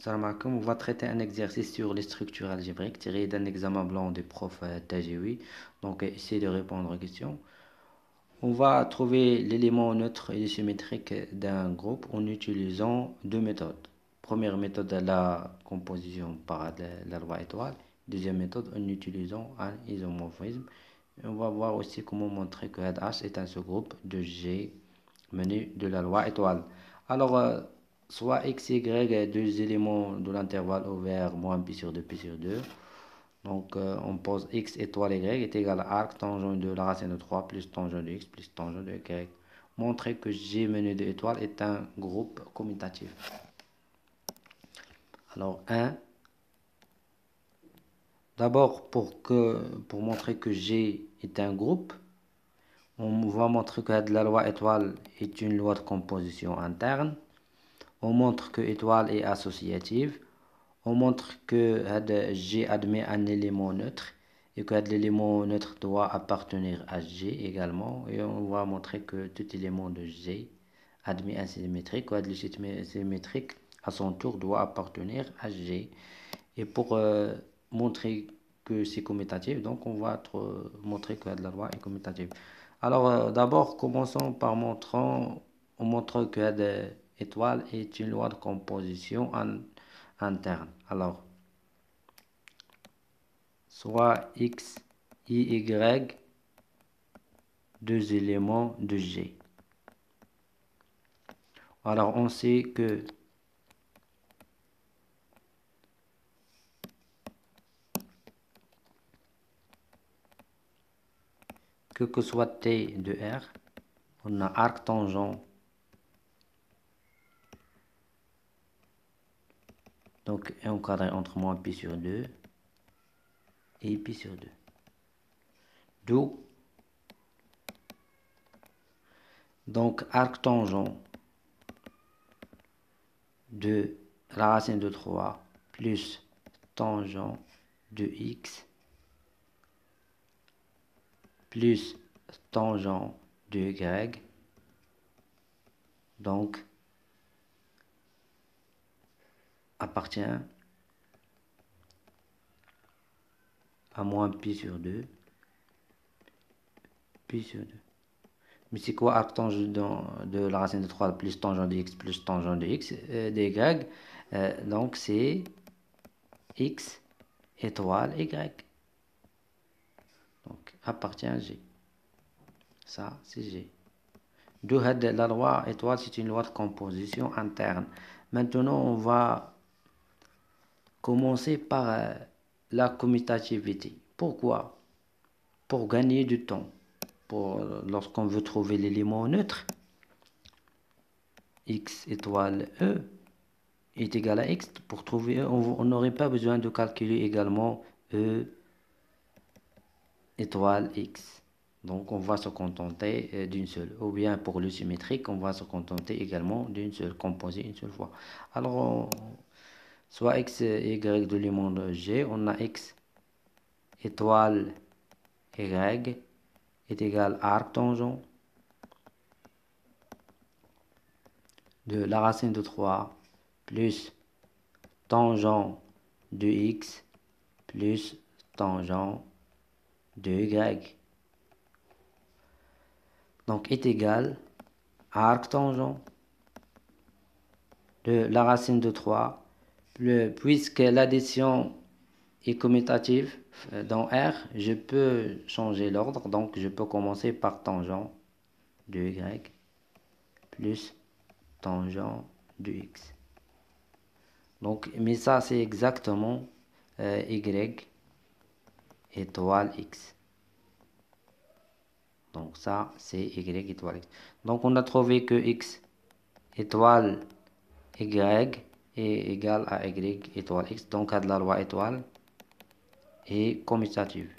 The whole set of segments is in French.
Salam alaikum, on va traiter un exercice sur les structures algébriques tiré d'un examen blanc des profs Tajewi. Donc, essayez de répondre aux questions. On va trouver l'élément neutre et symétrique d'un groupe en utilisant deux méthodes. Première méthode, la composition par la loi étoile. Deuxième méthode, en utilisant un isomorphisme. Et on va voir aussi comment montrer que H est un sous-groupe de G menu de la loi étoile. Alors, soit x, y, deux éléments de l'intervalle ouvert, moins pi sur 2, pi sur 2. Donc, on pose x étoile y est égal à arc tangent de la racine de 3 plus tangent de x plus tangent de y. Montrer que G menu de étoile est un groupe commutatif. Alors, 1. D'abord, pour montrer que G est un groupe, on va montrer que la loi étoile est une loi de composition interne. On montre que étoile est associative. On montre que G admet un élément neutre et que l'élément neutre doit appartenir à G également. Et on va montrer que tout élément de G admet un symétrique. Le symétrique, à son tour, doit appartenir à G. Et pour montrer que c'est commutatif, donc on va montrer que la loi est commutative. Alors, d'abord, commençons par on montre que étoile est une loi de composition interne. Alors, soit x, y, deux éléments de G. Alors, on sait que soit T de R, on a arc tangent. Donc, un cadré entre moins pi sur 2 et pi sur 2. D'où, donc, arc tangent de la racine de 3 plus tangent de x plus tangent de y, donc appartient à moins pi sur 2, pi sur 2. Mais c'est quoi arc tangent de la racine de 3 plus tangent de x plus tangent de x, de y, donc c'est x étoile y. Donc appartient à G. Ça, c'est G. D'où la loi étoile, c'est une loi de composition interne. Maintenant, on va commencer par la commutativité. Pourquoi? Pour gagner du temps. Lorsqu'on veut trouver l'élément neutre, x étoile E est égal à x. Pour trouver E, on n'aurait pas besoin de calculer également E étoile x. Donc, on va se contenter d'une seule. Ou bien, pour le symétrique, on va se contenter également d'une seule, composer une seule fois. Alors, soit x, y de l'élément de G, on a x étoile y est égal à arc tangent de la racine de 3 plus tangent de x plus tangent de y. Donc, est égal à arc tangent de la racine de 3, puisque l'addition est commutative dans R, je peux changer l'ordre, donc je peux commencer par tangent de y plus tangent de x. Donc, mais ça c'est exactement y étoile x. Donc ça c'est y étoile x. Donc on a trouvé que x étoile y est égal à y étoile x. Donc la loi étoile est commutative.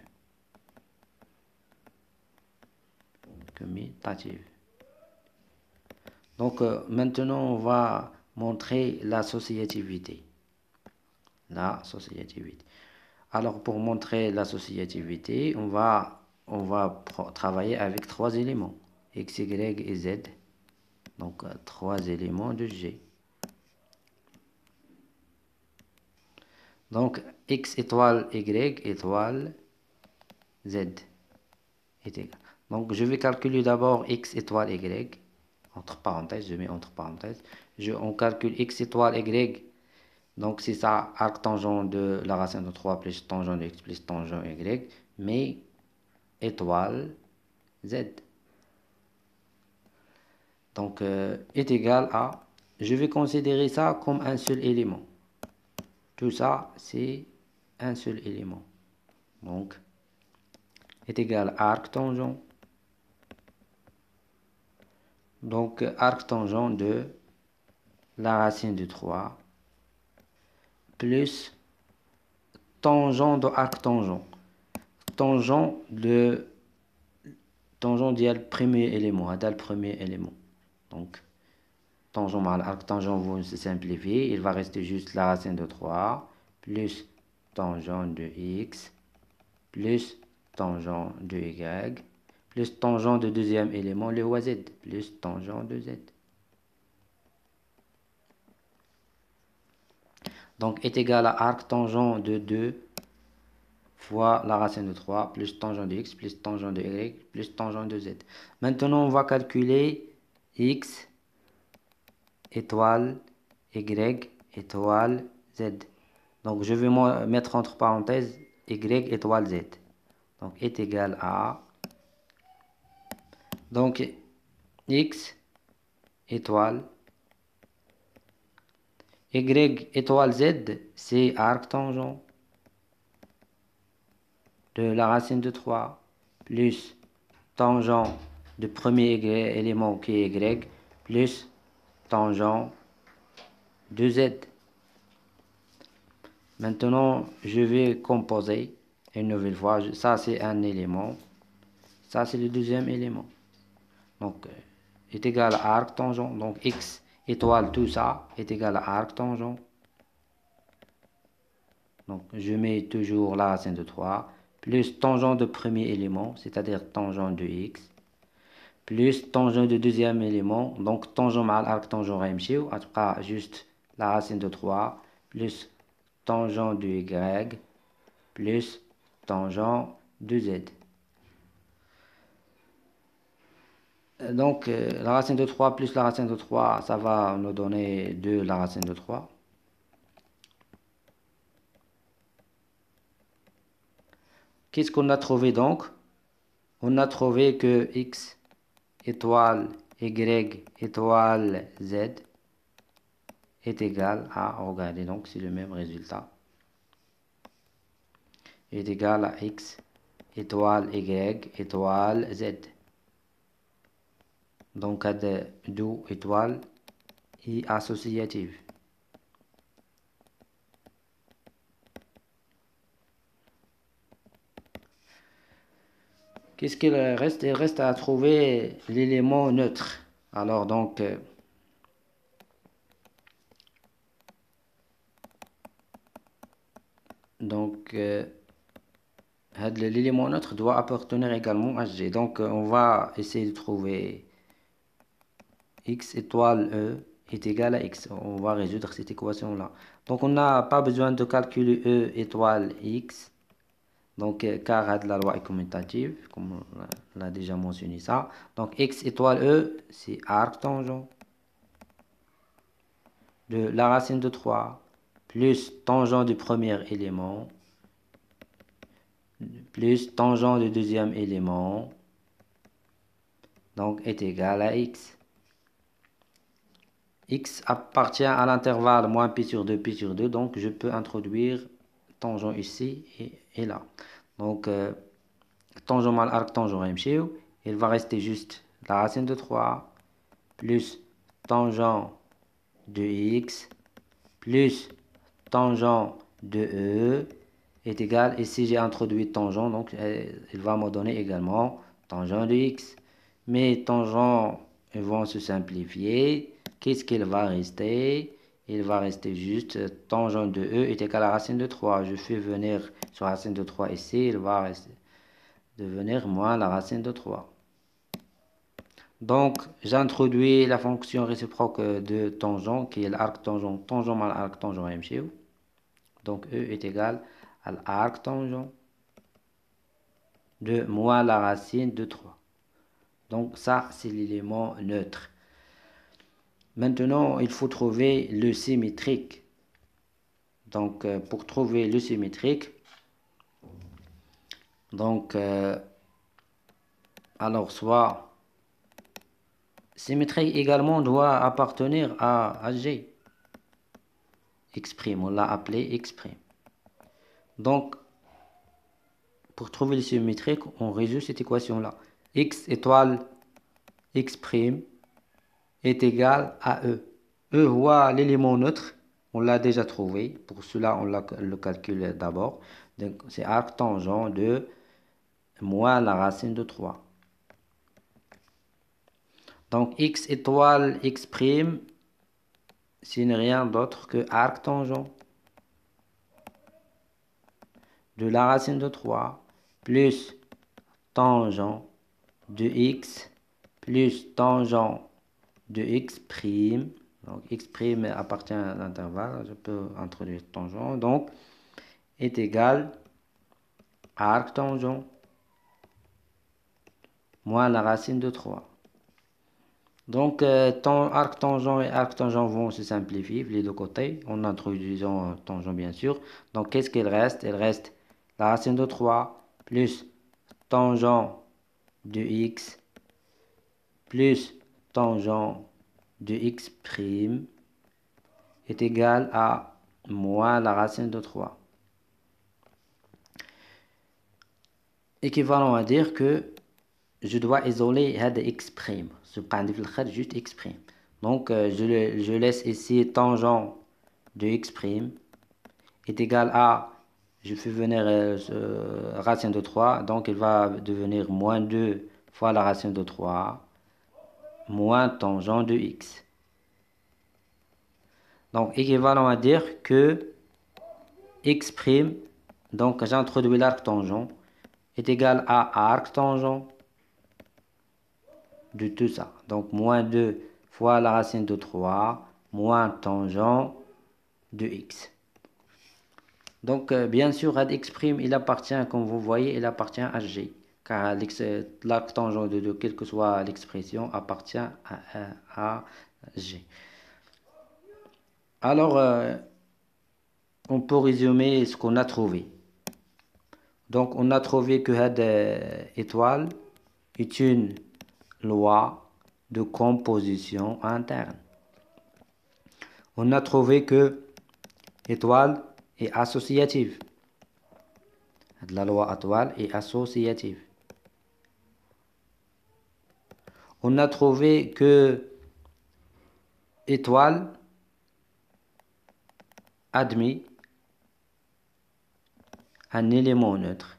Donc maintenant on va montrer l'associativité. Alors pour montrer l'associativité, on va travailler avec trois éléments, x, y et z. Donc trois éléments de G. Donc, x étoile y étoile z est égal. Donc, je vais calculer d'abord x étoile y, entre parenthèses, je mets entre parenthèses. On calcule x étoile y, donc c'est ça, arc tangent de la racine de 3 plus tangent de x plus tangent y, mais étoile z. Donc, est égal à, je vais considérer ça comme un seul élément. Tout ça, c'est un seul élément. Donc, est égal à arc tangent. Donc, arc tangent de la racine de 3 plus tangent de arc tangent. Tangent de tangent dit le premier élément, le premier élément. Donc, tangent mal arc tangent vont se simplifier. Il va rester juste la racine de 3 plus tangent de x plus tangent de y plus tangent de deuxième élément, le z, plus tangent de z. Donc, est égal à arc tangent de 2 fois la racine de 3 plus tangent de x plus tangent de y plus tangent de z. Maintenant, on va calculer x étoile y étoile z. Donc, je vais mettre entre parenthèses y étoile z. Donc, est égal à... Donc, x étoile y étoile z, c'est arc tangent de la racine de 3 plus tangent du premier élément qui est y plus tangent de z. Maintenant, je vais composer une nouvelle fois. Ça, c'est un élément. Ça, c'est le deuxième élément. Donc, est égal à arc tangent. Donc, x étoile tout ça est égal à arc tangent. Donc, je mets toujours la racine de 3 plus tangent de premier élément, c'est-à-dire tangent de x, plus tangent de deuxième élément, donc tangent mal arc tangent remchiou, juste la racine de 3 plus tangent de y plus tangent de z. Donc, la racine de 3 plus la racine de 3, ça va nous donner 2 la racine de 3. Qu'est-ce qu'on a trouvé donc? On a trouvé que x étoile y étoile z est égal à, regardez donc, c'est le même résultat, est égal à x étoile y étoile z. Donc, à deux étoiles et associative. Qu'est-ce qu'il reste? Il reste à trouver l'élément neutre. Alors, donc, l'élément neutre doit appartenir également à G. Donc, on va essayer de trouver x étoile E est égal à x. On va résoudre cette équation-là. Donc, on n'a pas besoin de calculer E étoile x. Donc, car la loi est commutative, comme on l'a déjà mentionné ça. Donc, x étoile E, c'est arc tangent de la racine de 3 plus tangent du premier élément plus tangent du deuxième élément, donc est égal à x. X appartient à l'intervalle moins pi sur 2, pi sur 2, donc je peux introduire tangent ici et là. Donc, tangent mal arc tangent remchiou, il va rester juste la racine de 3 plus tangent de x plus tangent de E est égal, ici j'ai introduit tangent, donc il va me donner également tangent de x. Mes tangents vont se simplifier. Qu'est-ce qu'il va rester? Il va rester juste tangent de E est égal à la racine de 3. Je fais venir sur la racine de 3 ici, il va devenir moins la racine de 3. Donc, j'introduis la fonction réciproque de tangent, qui est l'arc tangent, tangent mal arc tangent remchiou. Donc E est égal à l'arc tangent de moins la racine de 3. Donc ça, c'est l'élément neutre. Maintenant, il faut trouver le symétrique. Donc, pour trouver le symétrique, donc, alors soit symétrique également doit appartenir à G. X', on l'a appelé X'. Donc, pour trouver le symétrique, on résout cette équation-là. X étoile X' est égal à E. E voit l'élément neutre, on l'a déjà trouvé. Pour cela, on le calcule d'abord. Donc, c'est arc tangent de moins la racine de 3. Donc, X étoile X', ce n'est rien d'autre que arc tangent de la racine de 3 plus tangent de X plus tangent de X'. Donc, X' appartient à l'intervalle, je peux introduire tangent. Donc, est égal à arc tangent moins la racine de 3. Donc, arc tangent et arc tangent vont se simplifier les deux côtés en introduisant tangent bien sûr. Donc, qu'est-ce qu'il reste? Il reste la racine de 3 plus tangent de X plus tangent de X' est égal à moins la racine de 3. Équivalent à dire que je dois isoler X'. Ce عندي في الخارج juste X'. Donc je laisse ici tangent de X' est égal à, je fais venir racine de 3, donc il va devenir moins 2 fois la racine de 3 moins tangent de X. Donc équivalent à dire que X', donc j'introduis l'arc tangent, est égal à arc tangent de tout ça. Donc, moins 2 fois la racine de 3, moins tangent de X. Donc, bien sûr, X', il appartient, comme vous voyez, il appartient à G. Car l'arc tangent de 2, quelle que soit l'expression, appartient à G. Alors, on peut résumer ce qu'on a trouvé. Donc, on a trouvé que cette étoile est une loi de composition interne. On a trouvé que étoile est associative. La loi étoile est associative. On a trouvé que étoile admet un élément neutre.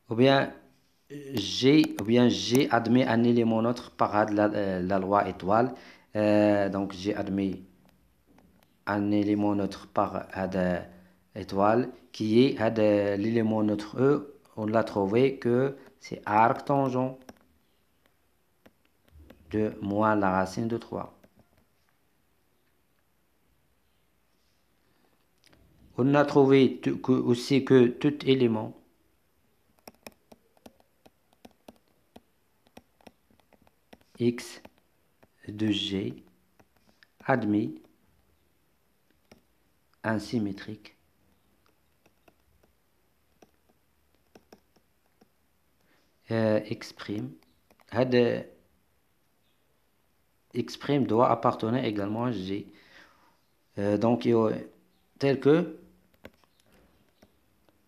Ou bien G admet un élément neutre par la loi étoile. Donc G admet un élément neutre par étoile qui est l'élément neutre E. On l'a trouvé que c'est arc tangent de moins la racine de 3. On a trouvé aussi que tout élément X de G admet un symétrique X'. X' doit appartenir également à G. Donc, tel que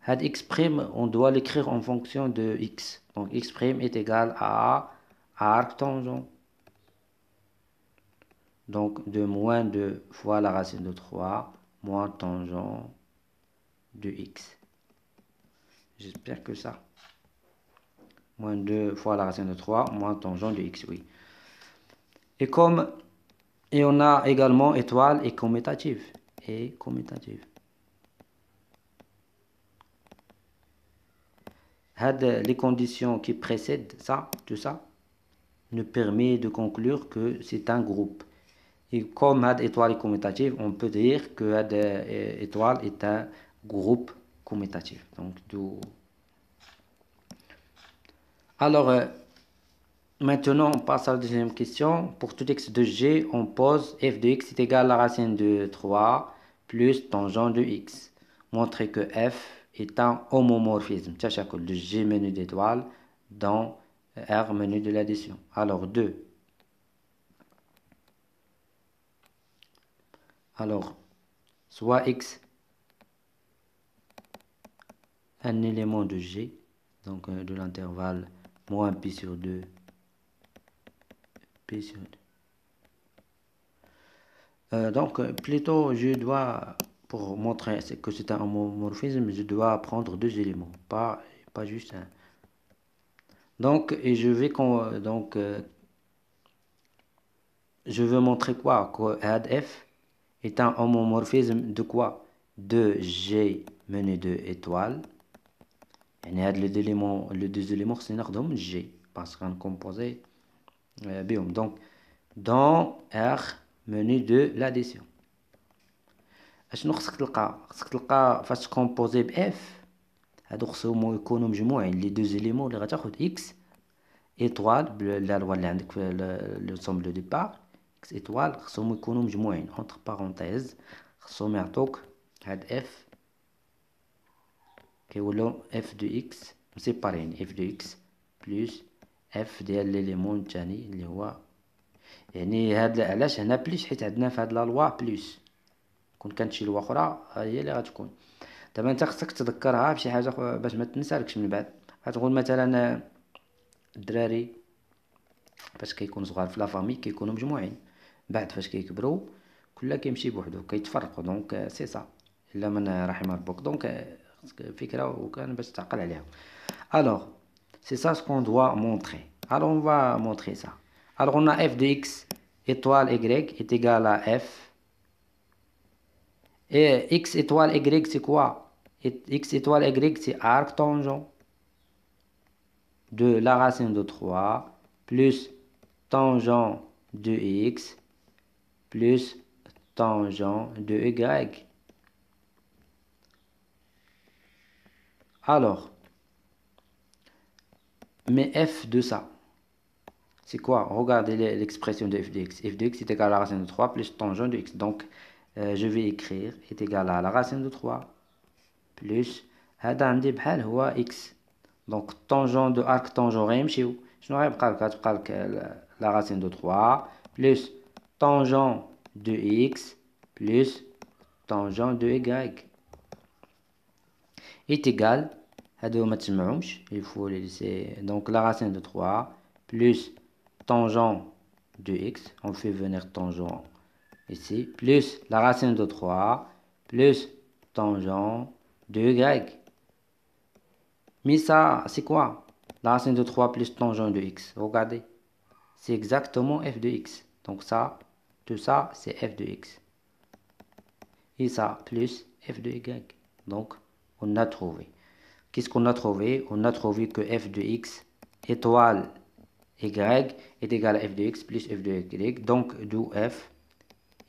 X', on doit l'écrire en fonction de X. Donc, X' est égal à arc tangent. Donc, de moins 2 fois la racine de 3, moins tangent de X. J'espère que ça. Moins 2 fois la racine de 3, moins tangent de X, oui. Et on a également étoile et commutative. Les conditions qui précèdent ça, tout ça, nous permet de conclure que c'est un groupe. Et comme cette étoile est commutative, on peut dire que cette étoile est un groupe commutatif. Donc, alors, maintenant, on passe à la deuxième question. Pour tout x de g, on pose f de x est égal à la racine de 3 plus tangent de x. Montrer que f est un homomorphisme de g menu d'étoile dans R menu de l'addition. Alors, 2. Alors, soit x, un élément de g, donc de l'intervalle moins pi sur 2, pi sur 2. Donc, plutôt, je dois, pour montrer que c'est un homomorphisme, je dois prendre 2 éléments, pas juste un. Donc, et je vais je veux montrer quoi? Que f est un homomorphisme de quoi? De g menu de étoile. Et les deux éléments c'est g parce qu'on composé biome. Donc dans R menu de l'addition. شنو خصك تلقى فاش تكومبوزي بF هادو خصهم يكونوا مجموعين لي دو éléments اللي غتاخد x étoile لا لوا اللي عندك في لو سوم دو ديبار x étoile خصهم يكونوا مجموعين entre parenthèses خصهم يعطوك هاد f كيولوا f de x مسيبارين f de x بلس f ديال ليليمون الثاني اللي هو يعني هاد علاش هنا بليس حيت عندنا في هاد لا لوا بلس كون كانت شي لوا اخرى هي اللي غتكون. دابا انت خصك تذكرها بشي حاجه باش ما تنسالكش من بعد. غتقول مثلا الدراري فاش كيكونوا صغار في لا فامي كيكونوا مجموعين، بعد فاش كيكبروا كل كيمشي بوحدو كيتفرقوا. دونك سي سا الا من رحم ربك. دونك فكره وكان باش تعقل عليها. Alors, c'est ça ce qu'on doit montrer. Alors, on va montrer ça. Alors, on a f de x étoile y est égal à f. Et x étoile y, c'est quoi? X étoile y, c'est arc tangent de la racine de 3 plus tangent de x plus tangent de y. Alors, mais f de ça, c'est quoi? Regardez l'expression de f de x. F de x est égal à la racine de 3 plus tangent de x. Donc, je vais écrire est égal à la racine de 3 plus هذا عندي بحال هو x. Donc, tangent de arc tangent غيمشيو. شنو غيبقى لك؟ غتبقى لك la racine de 3 plus tangent de x plus tangent de y est égal. هادو ما تجمعهمش، il faut les laisser. Donc la racine de 3 plus tangent de x, on fait venir tangent ici, plus la racine de 3 plus tangent de y. Mais ça, c'est quoi? La racine de 3 plus tangent de x. Regardez, c'est exactement f de x. Donc ça, tout ça, c'est f de x. Et ça, plus f de y. Donc, on a trouvé. Qu'est-ce qu'on a trouvé? On a trouvé que f de x étoile y est égal à f de x plus f de y. Donc, d'où f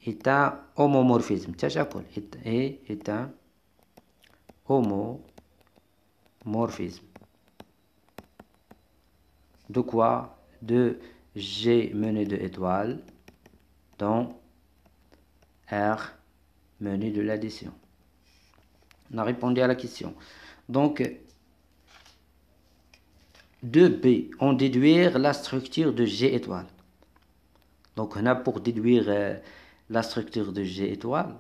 est un homomorphisme. Est un homomorphisme. De quoi? De g menu de étoile dans R menu de l'addition. On a répondu à la question. Donc, 2b, on déduire la structure de G étoile. Donc, on a pour déduire la structure de G étoile,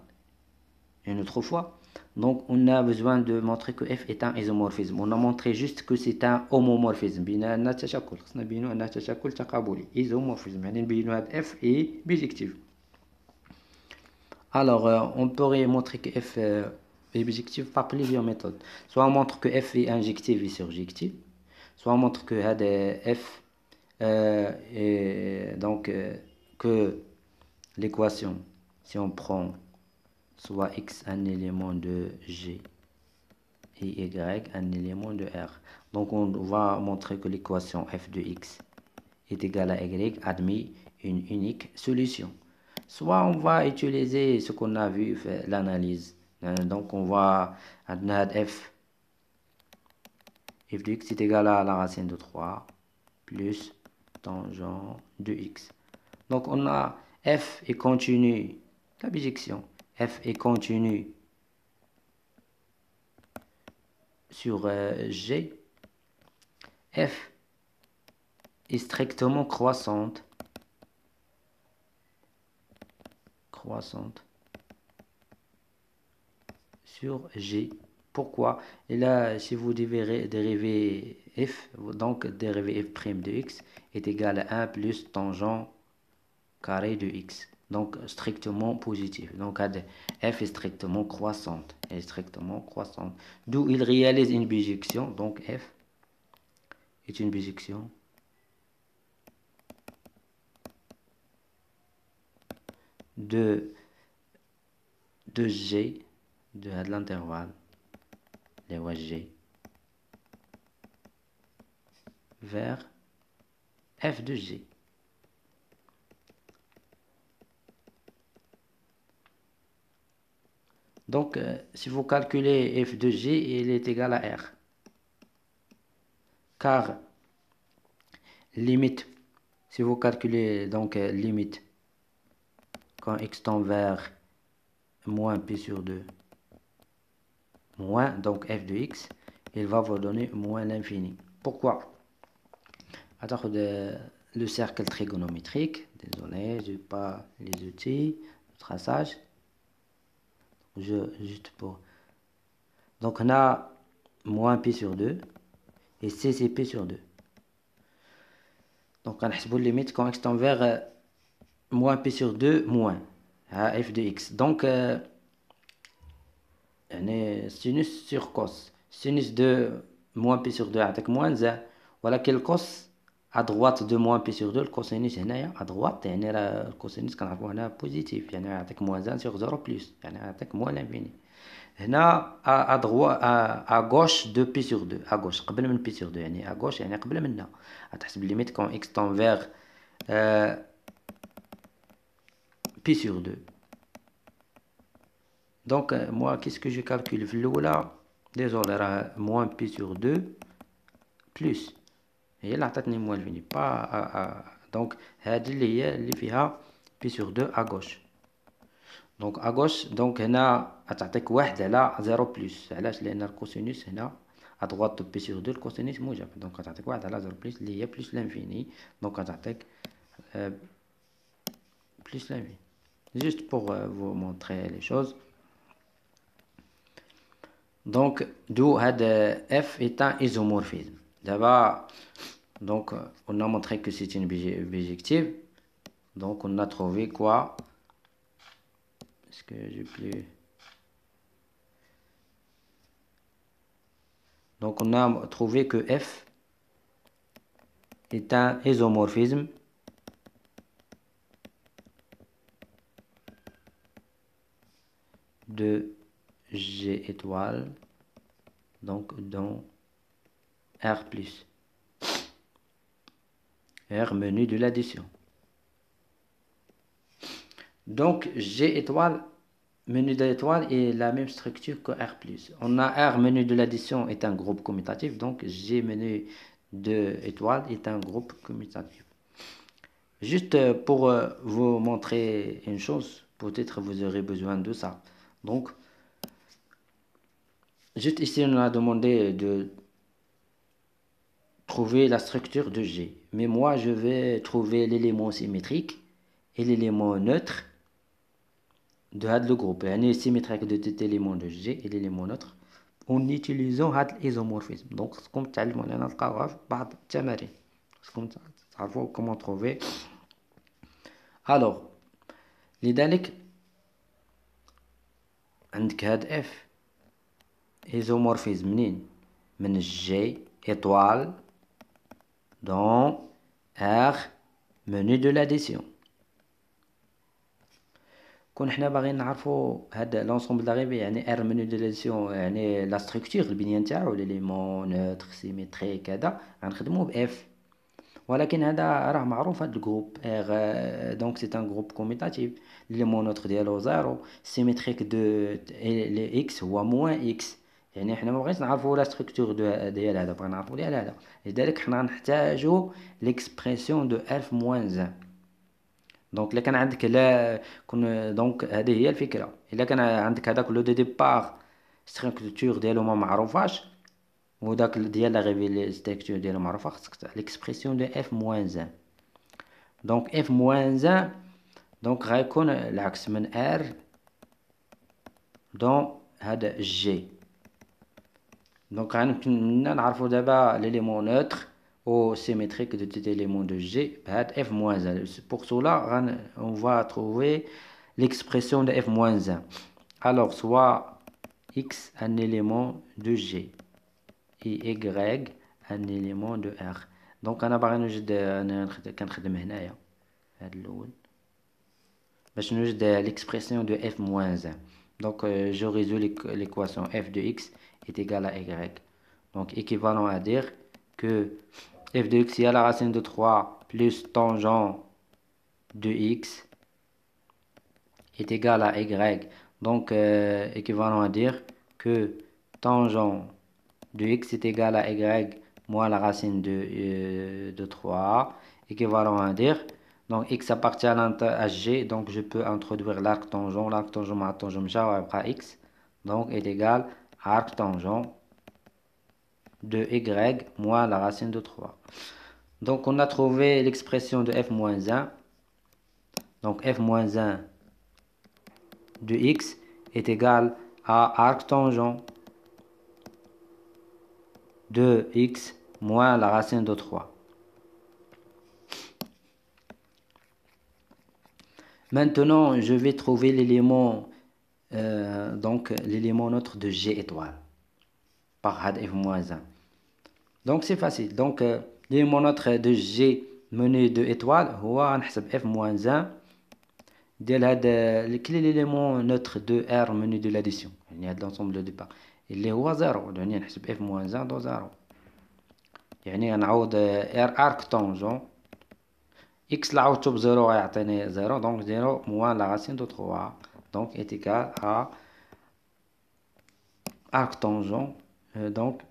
une autre fois. Donc, on a besoin de montrer que F est un isomorphisme. On a montré juste que c'est un homomorphisme. Isomorphisme. F est bijectif. Alors, on pourrait montrer que F est bijectif par plusieurs méthodes. Soit on montre que F est injectif et surjectif. Soit on montre que F que l'équation, si on prend soit x un élément de G et y un élément de R. Donc on va montrer que l'équation f de x est égal à y, admis une unique solution. Soit on va utiliser ce qu'on a vu faire l'analyse. Donc on va f de x est égal à la racine de 3 plus tangent de x. Donc on a f est continu, la bijection, f est continu sur g, f est strictement croissante sur g. Pourquoi? Et là, si vous dérivez f, donc dériver f' de x est égal à 1 plus tangent carré de x. Donc strictement positif. Donc f est strictement croissante. D'où il réalise une bijection. Donc f est une bijection de g, de l'intervalle, les g, vers f de g. Donc, si vous calculez f de g, il est égal à r. Car, limite, si vous calculez donc limite, quand x tend vers moins p sur 2, moins, donc f de x, il va vous donner moins l'infini. Pourquoi? Alors, le cercle trigonométrique, désolé, je n'ai pas les outils de traçage. Juste pour. Donc, on a moins p sur 2 et c c'est p sur 2. Donc, on a la limite quand x tend vers moins p sur 2 moins à f de x. Donc, sinus sur cos. Sinus de moins p sur 2 avec moins 1. Voilà quel cos à droite de moins p sur 2. Le cosinus est à droite. Le cosinus est positif. Avec moins 1 sur 0 plus. Avec moins l'infini. هنا à droite à gauche de p sur 2 à gauche قبل من p sur 2 يعني à gauche يعني قبل منها تحسب الليميت quand x tend vers p sur 2 donc moi qu'est-ce que je calcule في الاولى désolé راه moins p sur 2 plus هي اللي عطاتني moins l'infini pas donc هذه اللي هي اللي فيها p sur 2 à gauche. Donc à gauche, donc هنا تعطيك واحد على 0 بلس. علاش؟ لأن الكوسينوس هنا à droite de p sur 2 الكوسينوس موجب. Donc تعطيك واحد على 0 بلس اللي هي بلس l'infini. Donc تعطيك plus l'infini. Juste pour vous montrer les choses. Donc d'où f est un isomorphisme. D'abord, donc on a montré que c'est une bijective. Donc on a trouvé quoi? Est-ce que j'ai plus... Donc on a trouvé que f est un isomorphisme de G étoile, donc dans R plus. R menu de l'addition. Donc G étoile, menu de l'étoile est la même structure que R plus. On a R menu de l'addition est un groupe commutatif, donc G menu de étoile est un groupe commutatif. Juste pour vous montrer une chose, peut-être vous aurez besoin de ça. Donc, juste ici, on a demandé de trouver la structure de G. Mais moi, je vais trouver l'élément symétrique et l'élément neutre de le groupe. يعني symétrique de cet élément de G et l'élément neutre en utilisant l'isomorphisme. Donc, comme تعلموا لنا نلقاوها في بعض التمارين. تعرفوا comment trouver. Alors, لذلك عندك هاد f isomorphisme منين؟ من G étoile dans R menu de l'addition. كون حنا باغيين نعرفوا هاد لونسومبل داريفي يعني ار منو دو لاديسيون يعني لا ستركتور البنيه نتاعو ليليمون نوتر سيميتريك هذا غنخدموه باف ولكن هذا راه معروف هذا الجروب R. Donc c'est un groupe commutatif. l'élément neutre ديالو زيرو symétrique de x هو moins x. يعني حنا ما بغيتش نعرفوا لا ستركتور ديال هذا، بغينا نعرفوا ديال هذا، لذلك حنا نحتاجوا ليكسبرسيون دو f moins 1. دونك الا كان عندك لا كون دونك هذه هي الفكره، الا كان عندك هذاك لو دو ديبار ستركتور ديالو ما معروفاش وداك ديال لا ريفيلي ستركتور ديالو معروفه، خصك ليكسبرسيون دو اف موان 1. دونك اف موان 1 دونك غيكون العكس من ار دون هذا جي. دونك غنمكن نعرفوا دابا ليليمون نوتر او سيميتريك دو تيت éléments de G بهاد f moins 1. Pour cela on va trouver l'expression de f moins 1. Alors soit x un élément de G et y un élément de R. دونك انا باغي نوجد، انا كنخدم هنايا هاد الاول باش نوجد l'expression de f moins 1. Donc je résous l'équation f de x est égal à y. Donc équivalent à dire que f de x est à la racine de 3 plus tangent de x est égal à y. Donc équivalent à dire que tangent de x est égal à y moins la racine de 3, équivalent à dire, donc x appartient à g, donc je peux introduire l'arc tangent ma tangent après x, donc est égal à arc tangent de y moins la racine de 3. Donc on a trouvé l'expression de f moins 1. Donc f moins 1 de x est égal à arc tangent de x moins la racine de 3. Maintenant, je vais trouver l'élément donc l'élément neutre de G étoile par had f moins 1. Donc c'est facile. Donc l'élément neutre de G mené de étoile هو نحسب f moins 1 ديال هذا كل l'élément neutre de R mené de l'addition، يعني هذا l'ensemble de départ اللي هو 0، يعني نحسب f moins 1 دو 0، يعني نعوض R arc tangent x لعوضته بزيرو غيعطيني 0، donc 0 moins la racine de 3 donc est égal à arc tangent donc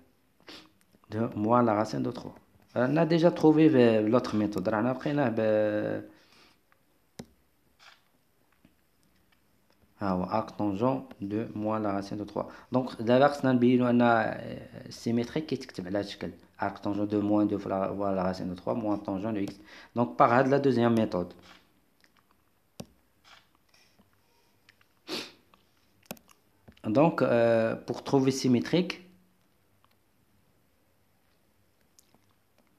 de moins la racine de 3. On a déjà trouvé l'autre méthode، رانا بقيناه ها هو arc tangent de moins la racine de 3. donc دابا خصنا نبينو ان سيميتريك كيتكتب على هذا الشكل arc tangent de moins 2 fois la racine de 3 moins tangent de x. donc par هاد la deuxième méthode. Donc pour trouver symétrique,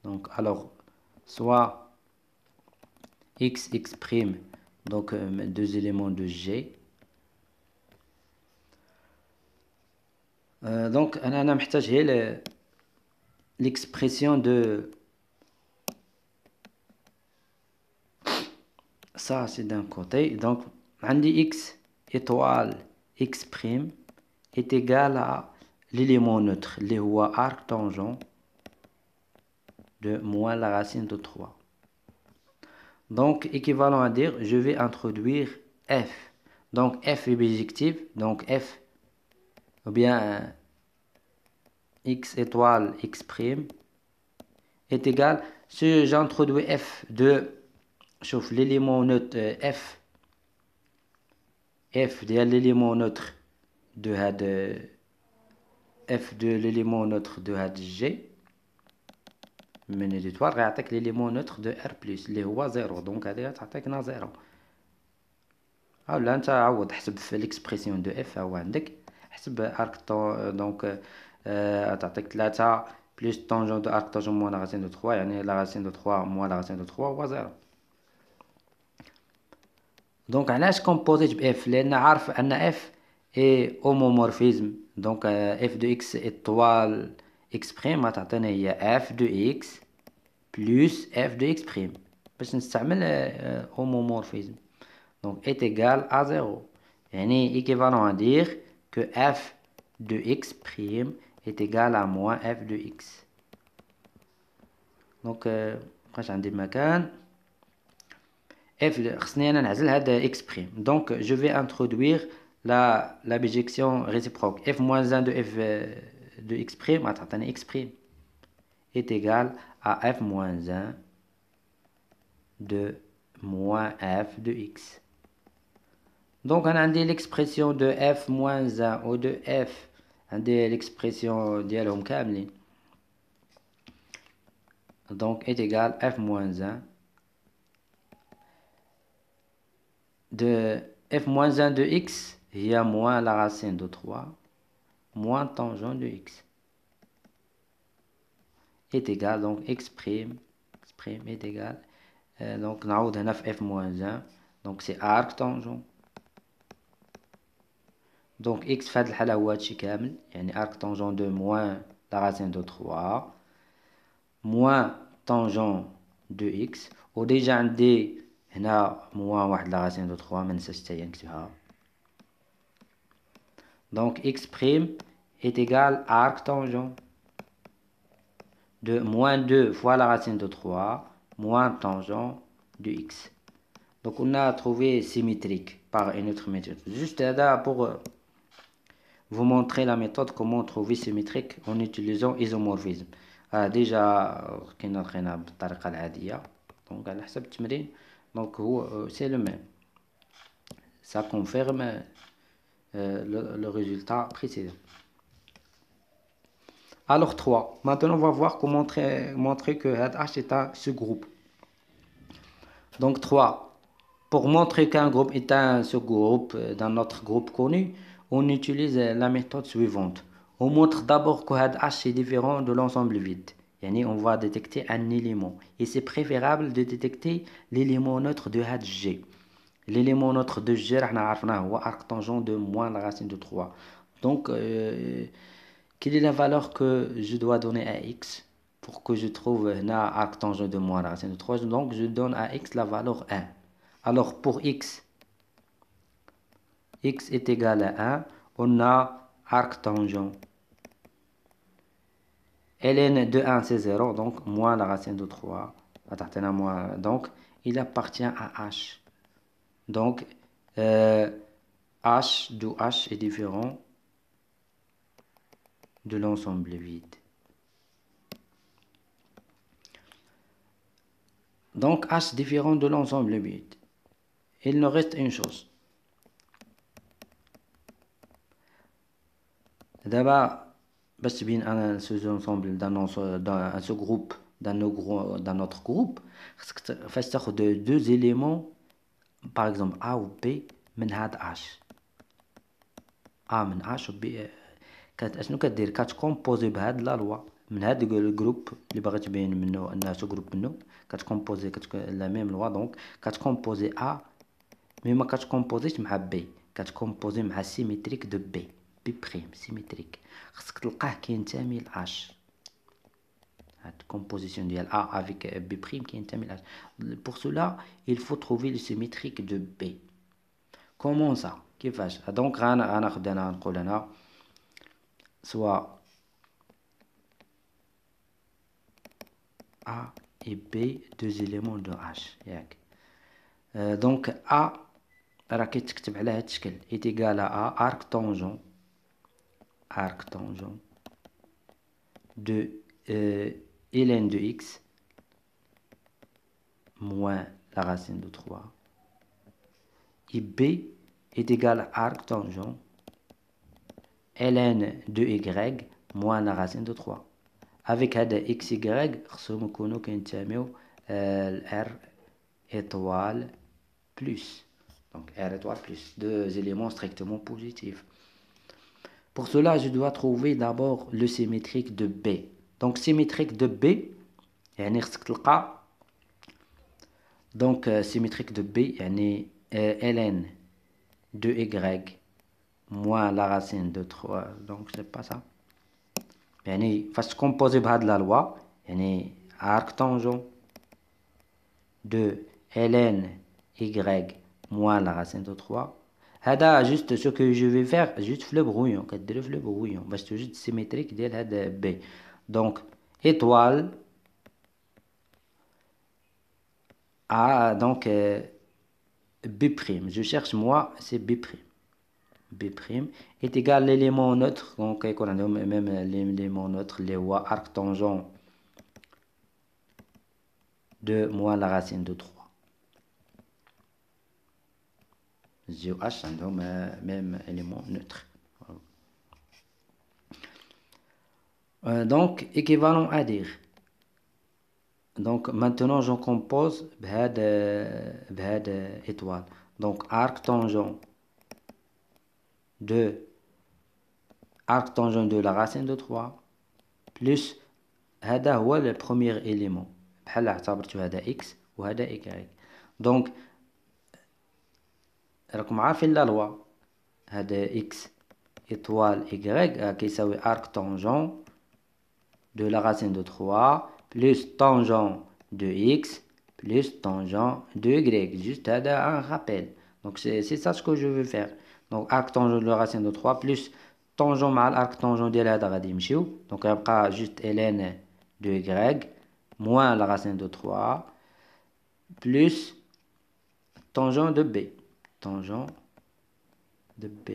donc alors soit x prime, donc deux éléments de G. Donc أنا محتاج هي l'expression de ça, c'est d'un côté. Donc عندي x étoile x prime est égal à l'élément neutre اللي هو arc tangent de moins la racine de 3. Donc équivalent à dire je vais introduire f. Donc f est bijectif, donc f ou bien x étoile x prime est égal, si j'introduis f de chauffe l'élément neutre f de l'élément neutre de f de l'élément neutre de g mené d'étoile غيعطيك l'élément neutre de r plus اللي هو 0، donc هذه تعطيكنا 0. ولا انت عوض حسب في l'expression de f هو عندك حسب arc donc تعطيك 3 plus tangent de arc tangent moins la racine de 3، يعني la racine de 3 moins la racine de 3 هو 0. donc علاش كومبوزيت ب f؟ لان عارف ان f est homomorphisme، donc f de x étoile x prime غتعطينا هي f de x plus f de x prime باش نستعمل homomorphisme، donc est égal à 0، يعني équivalent à dire que f de x prime est égal à moins f de x. Donc مبقاش عندي مكان. f خصني انا نعزل هذا x prime. Donc je vais introduire la bijection réciproque. f moins 1 de f de x prime غتعطيني x prime est égal à f moins 1 de moins f de x. Donc on a l'expression de f moins 1 ou de f, l'expression ديالهم كاملين. Donc est égal f moins 1 de f moins 1 de x, il y a moins la racine de 3 moins tangent de x est égal, donc x prime est égal, donc نعوض هنا في f moins 1, donc c'est arc tangent. Donc x في هذه الحالة هو هادشي كامل، يعني arc tangent de moins la racine de 3 moins tangent de x. وديجا عندي هنا moins واحد la racine de 3 مننساش حتى هي نكتبها. Donc x prime est égal à arc tangent de moins 2 fois la racine de 3 moins tangent de x. Donc on a trouvé symétrique par une autre méthode. Juste là pour vous montrer la méthode comment trouver symétrique en utilisant isomorphisme. déjà كنا لقينا بالطريقة العادية، donc على حسب التمرين. donc هو c'est le même, ça confirme le résultat précédent. Alors 3, maintenant on va voir comment montrer que H est un sous-groupe. Donc 3, pour montrer qu'un groupe est un sous-groupe dans notre groupe connu, on utilise la méthode suivante. On montre d'abord que H est différent de l'ensemble vide. Yani on va détecter un élément. Et c'est préférable de détecter l'élément neutre de G. L'élément neutre de G, on a arc tangent de moins la racine de 3. Donc, quelle est la valeur que je dois donner à x pour que je trouve un arc tangent de moins la racine de 3? Donc, je donne à x la valeur 1. Alors, pour x est égal à 1, on a arc tangent ln de 1 c'est 0, donc moins la racine de 3. Donc, il appartient à h. Donc, h d'où h est différent de l'ensemble vide. Donc, h différent de l'ensemble vide. Il nous reste une chose. D'abord, باش تبين un sous-ensemble dans ce groupe, dans notre groupe, فاش تاخد deux éléments, par exemple A ou B من هاد H. A من H و B اشنو كدير؟ كتكومبوزي بهاد لا لوا من هاد الجروب اللي باغي تبين منه انه سو جروب منه، كتكومبوزي لا ميم لوا. دونك كتكومبوزي A مي ما كتكومبوزيش مع B، كتكومبوزي مع سيميتريك دو B بريم سيميتريك. خصك تلقاه كينتمي ل H. هاد كومبوزيسيون ديال A avec B prime كينتمي ل H. Pour cela, il faut trouver le symétrique de B. Comment ça؟ كيفاش؟ دونك غناخد انا نقول انا soit A et B, deux éléments de H. Donc A راه كيتكتب على هاد الشكل est égal à A arc tangent de ln de x moins la racine de 3 et B est égal à arc tangent ln de y moins la racine de 3. Avec هذا x y خصهم يكونوا كينتميو r étoile plus. Donc r étoile plus, deux éléments strictement positifs. Pour cela, je dois trouver d'abord le symétrique de B. Donc symétrique de B, يعني خصك تلقى donc symétrique de B يعني ln de y moins la racine de 3. Donc c'est pas ça. يعني فاش تكومبوزي بهاد لا لوا يعني arc tangent de ln y moins la racine de 3. هذا juste ce que je vais faire juste في le brouillon، كديرو في le brouillon باش توجد symétrique ديال هاد B. donc étoile Ah, donc B'. Je cherche moi, c'est B'. B' est égal à l'élément neutre. Donc, on a même l'élément neutre, les arc tangent de moins la racine de 3. GH, donc même élément neutre. Donc, équivalent à dire. Donc, maintenant, j'en compose بهاد étoile. Donc, arc tangent de la racine de 3 plus هذا هو le premier élément. بحال اعتبرت هذا x وهذا y. Donc, راكم عارفين لا لوا هذا x étoile y كيساوي arc tangent de la racine de 3 plus tangent de x plus tangent de y. Juste un rappel. Donc c'est ça ce que je veux faire. Donc arc tangent de la racine de 3 plus tangent مع l'arc tangent ديال هذا غادي يمشيو. Donc يبقى juste ln de y moins la racine de 3 plus tangent de b. Tangent de b.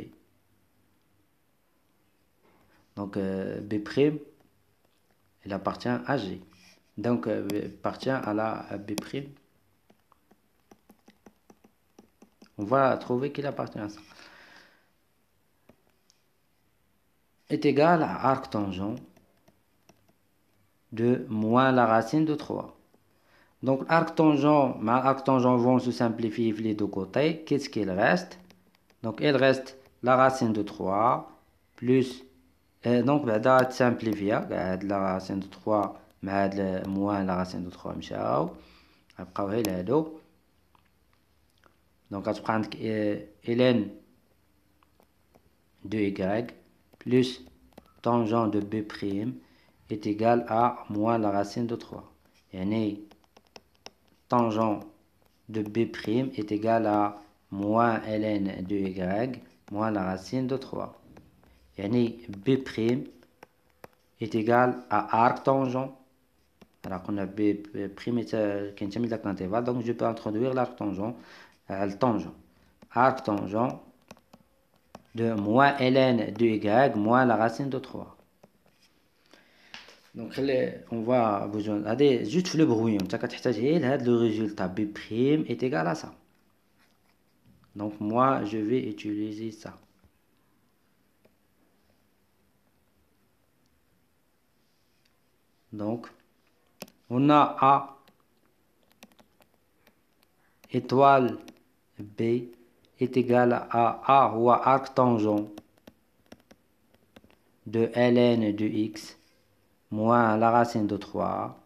Donc b', il appartient à G. Donc appartient à la B'. On va trouver qu'il appartient à ça. Est égal à arc tangent de moins la racine de 3. Donc arc tangent vont se simplifier les deux côtés. Qu'est-ce qu'il reste? Donc il reste la racine de 3 plus donc بعدا simplifier la racine de 3 مع moins la racine de 3 مشاو غيبقاو غير هادو. Donc غتبقى عندك ln de y plus tangent de b' est égal à moins la racine de 3. Yani tangent de b' est égal à moins ln de y moins la racine de 3. Yani b' est égal à arc tangent. Alors qu'on a b' qui est intervalle, donc je peux introduire l'arc tangent, le tangent. Arc tangent de moins ln de y moins la racine de 3. Donc on va besoin juste le brouillon. Le résultat b' est égal à ça. Donc moi je vais utiliser ça. Donc on a A étoile B est égal à A ou à arc tangent de ln de x moins la racine de 3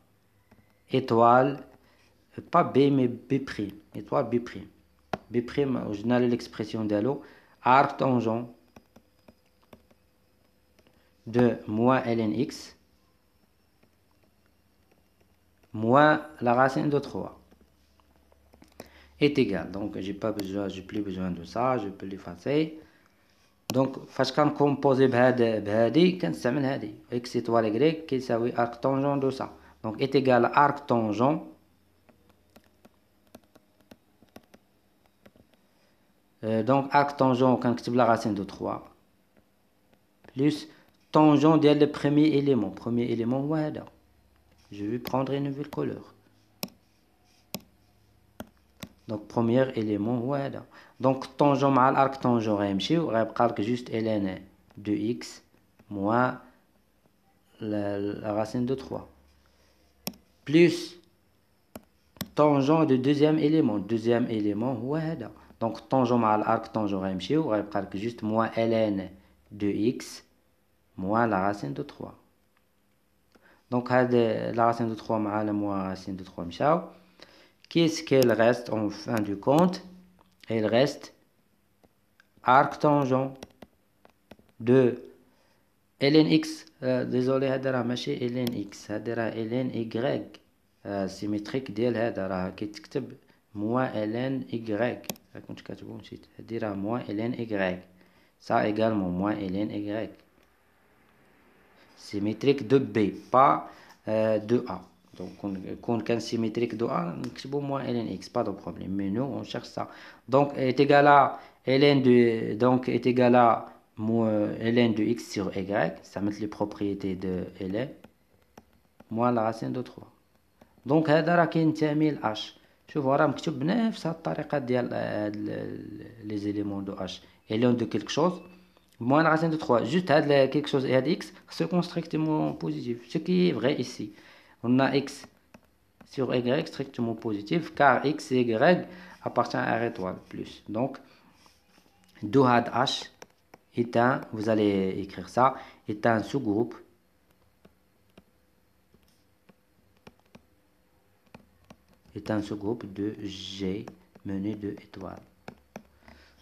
étoile, pas B mais B', étoile B'. B', je n'ai l'expression d'allo, arc tangent de moins ln x moins la racine de 3 est égal. Donc j'ai plus besoin de ça, je peux l'effacer. Donc فاش كنكومبوزي بهادي كنستعمل هادي x étoile y كيساوي arc tangent de ça. Donc est égal à arc tangent donc arc tangent كنكتب la racine de 3 plus tangent ديال le premier élément هو هذا. Je vais prendre une nouvelle couleur. Donc premier élément هو هذا. Donc tangent مع l'arc tangent غيمشيو غيبقى لك juste ln de x moins la racine de 3 plus tangent du deuxième élément هو هذا. Donc tangent مع l'arc tangent غيمشيو غيبقى لك juste moins ln de x moins la racine de 3. Donc la racine de 3 مع la racine de 3 مشاو. Qu'est-ce qu'il reste en fin du compte? Il reste arc tangent de ln x, désolé هذا راه ماشي ln x هذا راه ln y symétrique ديال هذا راه كيتكتب moins ln y كنت كاتبو نسيت هادي راه moins ln y ça également moins ln y symétrique de b pas de a. Donc quand كان symétrique de A نكتبو moins ln x, pas de problème, mais nous on cherche ça. Donc est égal à ln de donc est égal à ln de x sur y, ça met les propriétés de ln moins la racine de 3. دونك هذا راه كينتمي ل h. شوفوا راه مكتوب بنفس هاد الطريقه ديال لي زيليمون دو h ln de quelque chose moins la racine de 3. Juste هاد quelque chose et هاد x c'est strictement positif, ce qui est vrai ici. On a x sur y strictement positif car x et y appartient à R étoile plus. Donc, d'où h est un, vous allez écrire ça, est un sous-groupe de G mené de étoiles.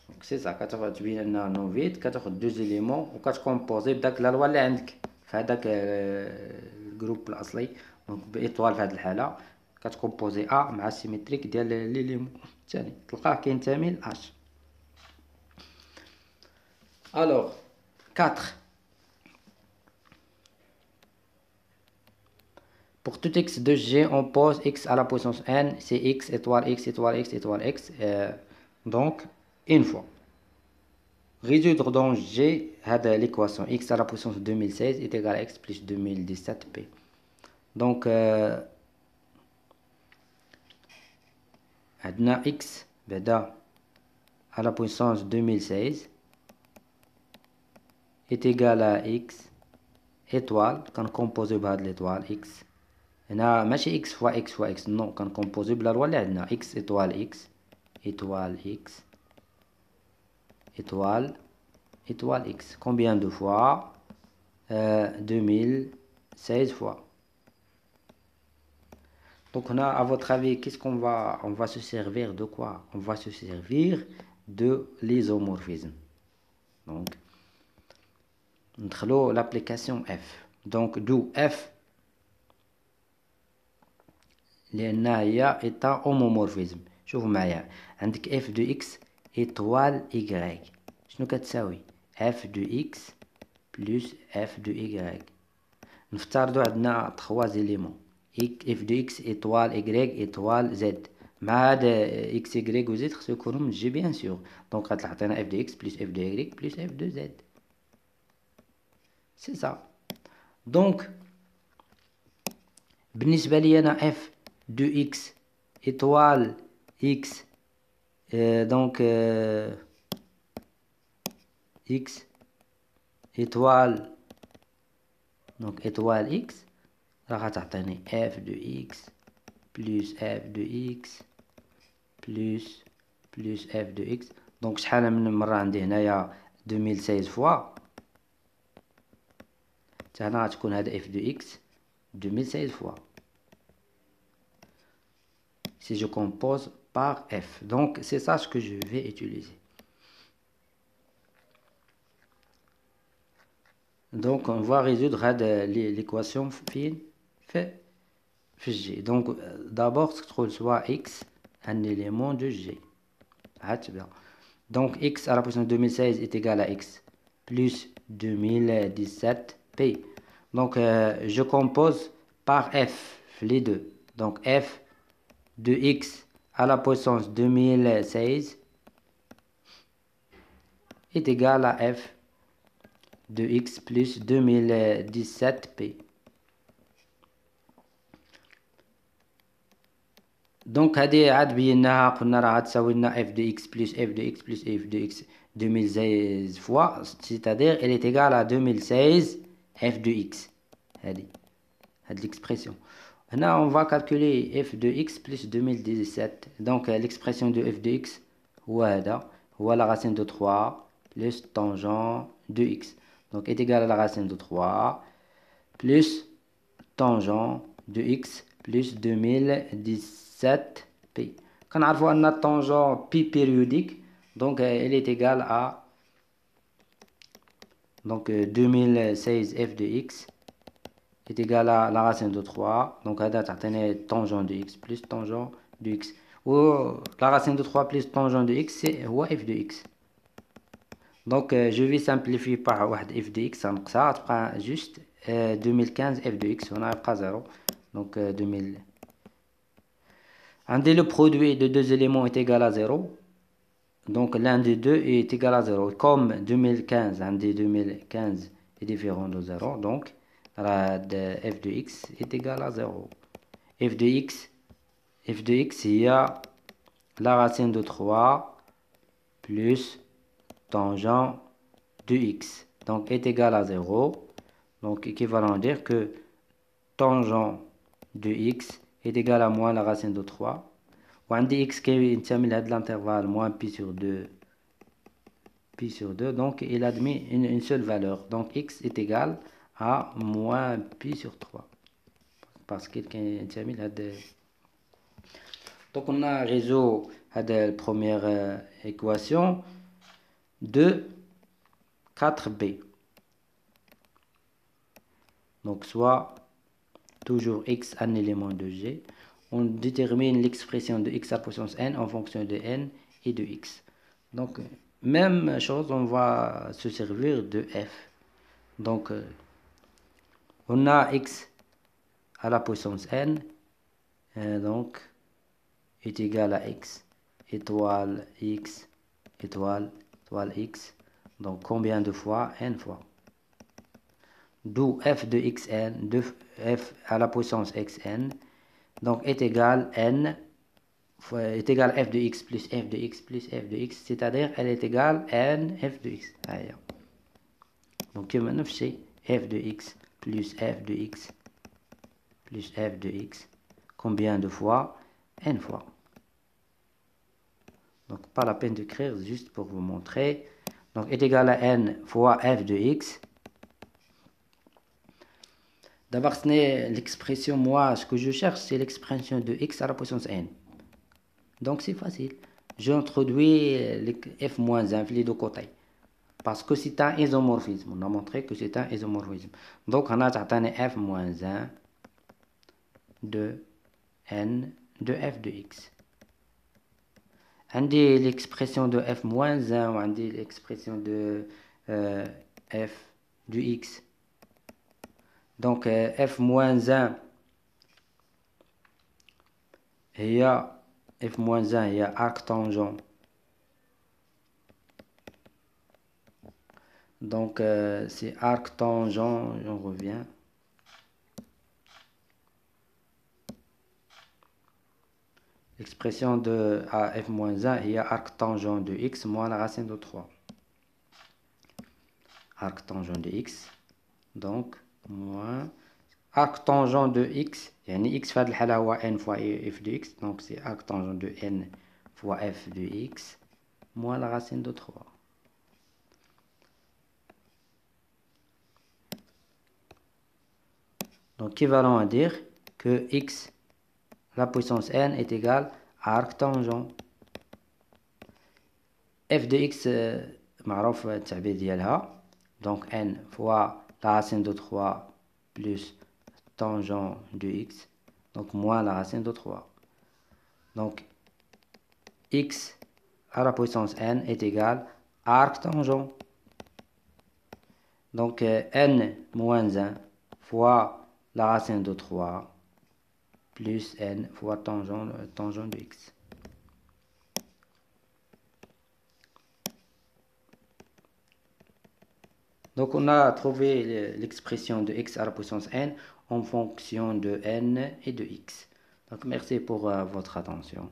Donc c'est ça, كتبين لنا نوفيت كتاخد deux éléments وكتكومبوزي بداك لا لوا اللي عندك في هذاك الجروب الاصلي. دونك بايطوال في هذه الحاله كتكومبوزي ا مع السيمتريك ديال ليليمون الثاني تلقاه كينتمي ل h. Alors 4. Pour tout x de G, on pose x à la puissance n, c'est x étoile x étoile x étoile x. Donc, une fois. Résoudre dans G, l'équation x à la puissance 2016 est égal à x plus 2017p. Donc, عندنا x بعدا à la puissance 2016 est égal à x étoile, كنكومبوزيو بهاد l'étoile x. هنا ماشي x fois x fois x, non, كنكومبوزيو بلا لوا اللي عندنا x étoile x étoile x étoile étoile x. Combien de fois 2016 fois. Donc on a, à votre avis, qu'est-ce qu'on va, on va se servir de quoi? On va se servir de l'isomorphisme. Donc, ندخلو l'application f. Donc d'où f لأن هي état homomorphisme. شوفوا معايا عندك f de x étoile y شنو كتساوي f de x plus f de y. نفترضوا عندنا 3 éléments f de x étoile y étoile z. مع هذا x y و z خصو يكونوا من g bien sûr. Donc غتعطينا f de x plus f de y plus f de z. C'est ça. Donc بالنسبة لي أنا f de x étoile x donc x étoile donc étoile x راه غتعطيني f de x plus f de x plus f de x. donc شحال من مرة عندي هنايا 2016 فوا حتى هنا غتكون هذا f de x 2016 fois si je compose par f. Donc c'est ça ce que je vais utiliser. Donc on va résoudre l'équation fait G. Donc d'abord ce que soit x un élément de G. Donc x à la puissance 2016 est égal à x plus 2017p. Donc je compose par f les deux. Donc f de x à la puissance 2016 est égal à f de x plus 2017p. Donc هذه عاد بيناها قلنا راه غتساوي لنا f de x plus f de x plus f de x 2016 fois, c'est-à-dire elle est égale à 2016 f de x. هذه l'expression. Maintenant on va calculer f de x plus 2017. Donc l'expression de f de x هو la racine de 3 plus tangent de x. Donc est égal à la racine de 3 plus tangent de x plus 2017p. Quand on voit un tangent pi périodique, donc elle est égale à donc 2016 f de x est égal à la racine de 3. Donc هذا تعطيني tangent de x plus tangent de x. Ou la racine de 3 plus tangent de x c'est هو f de x. Donc je vais simplifier par واحد f de x نقصها تبقى juste 2015 f de x هنا يبقى 0 Donc 2000. Le produit de deux éléments est égal à 0. Donc l'un des deux est égal à 0. Comme 2015, 2015 est différent de 0. Donc f de x est égal à 0. f de x, il y a la racine de 3 plus tangent de x. Donc est égal à 0. Donc équivalent à dire que tangent de x est égal à moins la racine de 3. وعندي x qui est l'intervalle moins pi sur 2. Pi sur 2. Donc il admet une seule valeur. Donc x est égal à moins pi sur 3. Parce qu'il est donc on a résolu la première équation de 4b. Donc soit toujours x un élément de g. On détermine l'expression de x à la puissance n en fonction de n et de x. Donc même chose, on va se servir de f. Donc on a x à la puissance n, donc est égal à x étoile x étoile x. Donc combien de fois? N fois. D'où f de xn, de f à la puissance xn, donc est égal n est égal f de x plus f de x plus f de x, c'est-à-dire elle est égale n f de x. Donc maintenant c'est f de x plus f de x plus f de x. Combien de fois? N fois. Donc pas la peine d'écrire, juste pour vous montrer. Donc est égal à n fois f de x. D'abord, ce n'est l'expression, moi, ce que je cherche, c'est l'expression de x à la puissance n. Donc c'est facile. J'introduis f-1 les deux côtés. Parce que c'est un isomorphisme. On a montré que c'est un isomorphisme. Donc on a atteint f-1 de n de f de x. On dit l'expression de f-1, on dit l'expression de f de x. Donc f-1, il y a f-1, il y a arc tangent. Donc c'est arc tangent, on revient. L'expression de f-1, il y a arc tangent de x moins la racine de 3. Arc tangent de x, donc moins arc tangent de x, يعني x في هذه الحالة هو n fois f de x, donc c'est arc tangent de n fois f de x moins la racine de 3. Donc équivalent à dire que x la puissance n est égale à arc tangent f de x معروف التعبير ديالها. Donc n fois la racine de 3 plus tangent de x, donc moins la racine de 3. Donc x à la puissance n est égal à arc tangent. Donc n moins 1 fois la racine de 3 plus n fois tangent de x. Donc on a trouvé l'expression de x à la puissance n en fonction de n et de x. Donc merci pour votre attention.